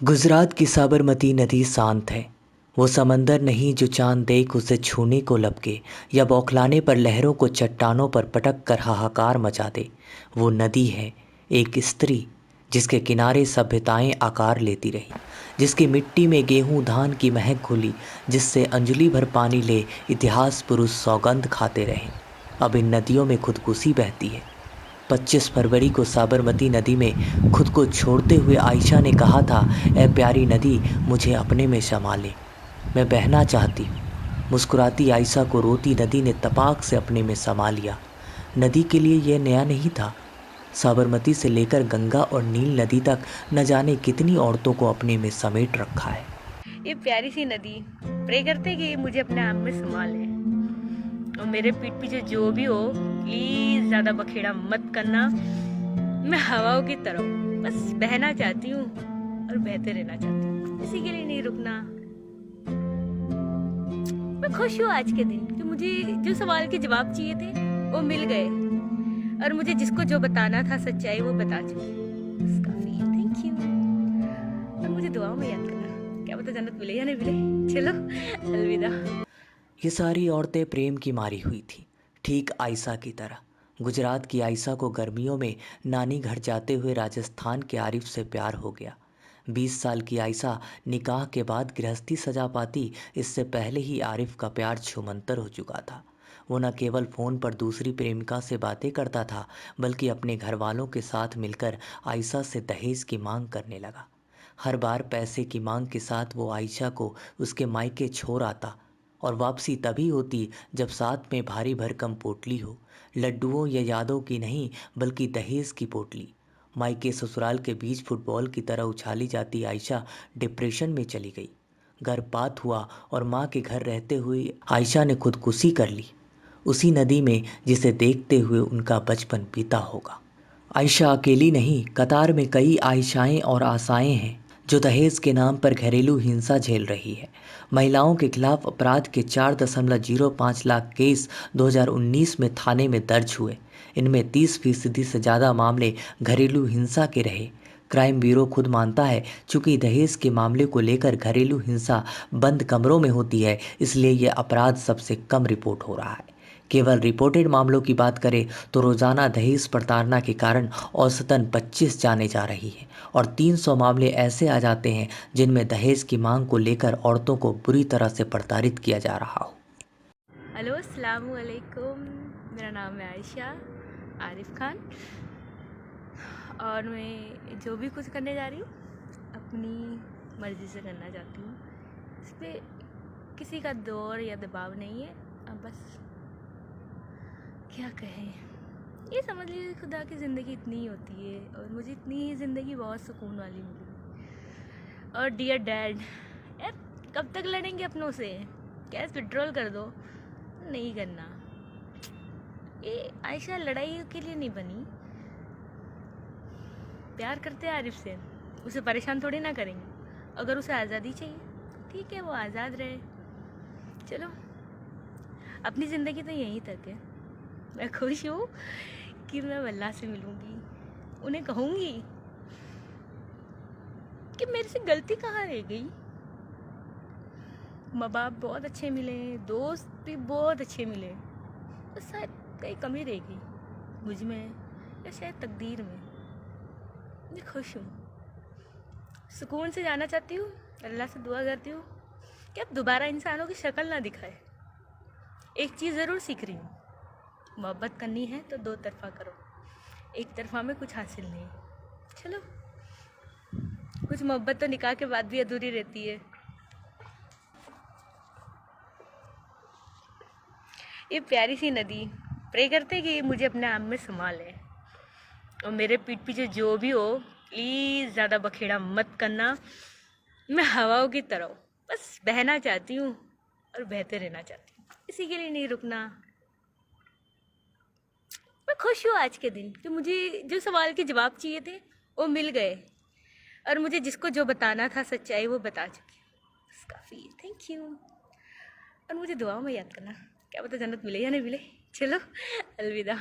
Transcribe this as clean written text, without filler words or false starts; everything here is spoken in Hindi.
गुजरात की साबरमती नदी शांत है। वो समंदर नहीं जो चांद देख उसे छूने को लपके या बौखलाने पर लहरों को चट्टानों पर पटक कर हाहाकार मचा दे। वो नदी है एक स्त्री जिसके किनारे सभ्यताएं आकार लेती रही, जिसकी मिट्टी में गेहूं धान की महक घुली, जिससे अंजलि भर पानी ले इतिहास पुरुष सौगंध खाते रहे। अब इन नदियों में खुदकुशी बहती है। 25 फरवरी को साबरमती नदी में खुद को छोड़ते हुए आयशा ने कहा था, ए प्यारी नदी मुझे अपने में समा ले, मैं बहना चाहती हूँ। मुस्कुराती आयशा को रोती नदी ने तपाक से अपने में समा लिया। नदी के लिए यह नया नहीं था। साबरमती से लेकर गंगा और नील नदी तक न जाने कितनी औरतों को अपने में समेट रखा है। ये प्यारी सी नदी प्रे करते कि मुझे अपने आप में समा ले। और मेरे पीठ पीछे जो भी हो, प्लीज ज्यादा बखेड़ा मत करना। मैं हवाओं की तरह बस बहना चाहती हूँ और बहते रहना चाहती हूँ, किसी के लिए नहीं रुकना। मैं खुश हूँ आज के दिन कि मुझे जो सवाल के जवाब चाहिए थे वो मिल गए, और मुझे जिसको जो बताना था सच्चाई वो बता चुकी। बस काफी है, थैंक यू। और मुझे दुआओं में याद करना, क्या पता जन्नत मिले या नहीं मिले। चलो अलविदा। ये सारी औरतें प्रेम की मारी हुई थी, ठीक आयशा की तरह। गुजरात की आयशा को गर्मियों में नानी घर जाते हुए राजस्थान के आरिफ से प्यार हो गया। 20 साल की आयशा निकाह के बाद गृहस्थी सजा पाती, इससे पहले ही आरिफ का प्यार छूमंतर हो चुका था। वो न केवल फ़ोन पर दूसरी प्रेमिका से बातें करता था, बल्कि अपने घर वालों के साथ मिलकर आयशा से दहेज की मांग करने लगा। हर बार पैसे की मांग के साथ वो आयशा को उसके मायके छोड़ आता, और वापसी तभी होती जब साथ में भारी भरकम पोटली हो, लड्डुओं या यादों की नहीं बल्कि दहेज की पोटली। मायके ससुराल के बीच फुटबॉल की तरह उछाली जाती आयशा डिप्रेशन में चली गई। गर्भपात हुआ और माँ के घर रहते हुए आयशा ने खुदकुशी कर ली, उसी नदी में जिसे देखते हुए उनका बचपन बीता होगा। आयशा अकेली नहीं, कतार में कई आयशाएं और आशाएं हैं जो दहेज के नाम पर घरेलू हिंसा झेल रही है। महिलाओं के खिलाफ अपराध के 4.05 लाख केस 2019 में थाने में दर्ज हुए। इनमें 30% से ज़्यादा मामले घरेलू हिंसा के रहे। क्राइम ब्यूरो खुद मानता है, चूंकि दहेज के मामले को लेकर घरेलू हिंसा बंद कमरों में होती है, इसलिए यह अपराध सबसे कम रिपोर्ट हो रहा है। केवल रिपोर्टेड मामलों की बात करें तो रोजाना दहेज प्रताड़ना के कारण औसतन 25 जाने जा रही हैं, और 300 मामले ऐसे आ जाते हैं जिनमें दहेज की मांग को लेकर औरतों को बुरी तरह से प्रताड़ित किया जा रहा हो। हेलो अस्सलाम वालेकुम, मेरा नाम है आयशा आरिफ खान, और मैं जो भी कुछ करने जा रही हूँ अपनी मर्ज़ी से करना चाहती हूँ। इस पर किसी का दौर या दबाव नहीं है। अब बस क्या कहें, ये समझ लीजिए खुदा की ज़िंदगी इतनी ही होती है, और मुझे इतनी ही ज़िंदगी बहुत सुकून वाली मिली। और डियर डैड, यार कब तक लड़ेंगे अपनों से? कैश विड्रॉल कर दो। नहीं करना। ये आयशा लड़ाई के लिए नहीं बनी। प्यार करते हैं आरिफ से, उसे परेशान थोड़ी ना करेंगे। अगर उसे आज़ादी चाहिए ठीक है, वो आज़ाद रहे। चलो, अपनी ज़िंदगी तो यहीं तक है। मैं खुश हूँ कि मैं अल्लाह से मिलूँगी, उन्हें कहूँगी कि मेरे से गलती कहाँ रह गई। माँ बाप बहुत अच्छे मिले, दोस्त भी बहुत अच्छे मिले, तो शायद कहीं कमी रह गई मुझ में या शायद तकदीर में। मैं खुश हूँ, सुकून से जाना चाहती हूँ। अल्लाह से दुआ करती हूँ कि अब दोबारा इंसानों की शक्ल ना दिखाए। एक चीज़ ज़रूर सीख रही हूँ, मोहब्बत करनी है तो दो तरफ़ा करो, एक तरफ़ा में कुछ हासिल नहीं। चलो, कुछ मोहब्बत तो निकाह के बाद भी अधूरी रहती है। ये प्यारी सी नदी प्रे करते कि मुझे अपने आप में समा ले। और मेरे पीठ पीछे जो भी हो, प्लीज़ ज़्यादा बखेड़ा मत करना। मैं हवाओं की तरह बस बहना चाहती हूँ और बहते रहना चाहती हूँ, किसी के लिए नहीं रुकना। मैं खुश हूँ आज के दिन कि मुझे जो सवाल के जवाब चाहिए थे वो मिल गए, और मुझे जिसको जो बताना था सच्चाई वो बता चुकी। बस काफ़ी है, थैंक यू। और मुझे दुआओं में याद करना, क्या पता जन्नत मिले या नहीं मिले। चलो अलविदा।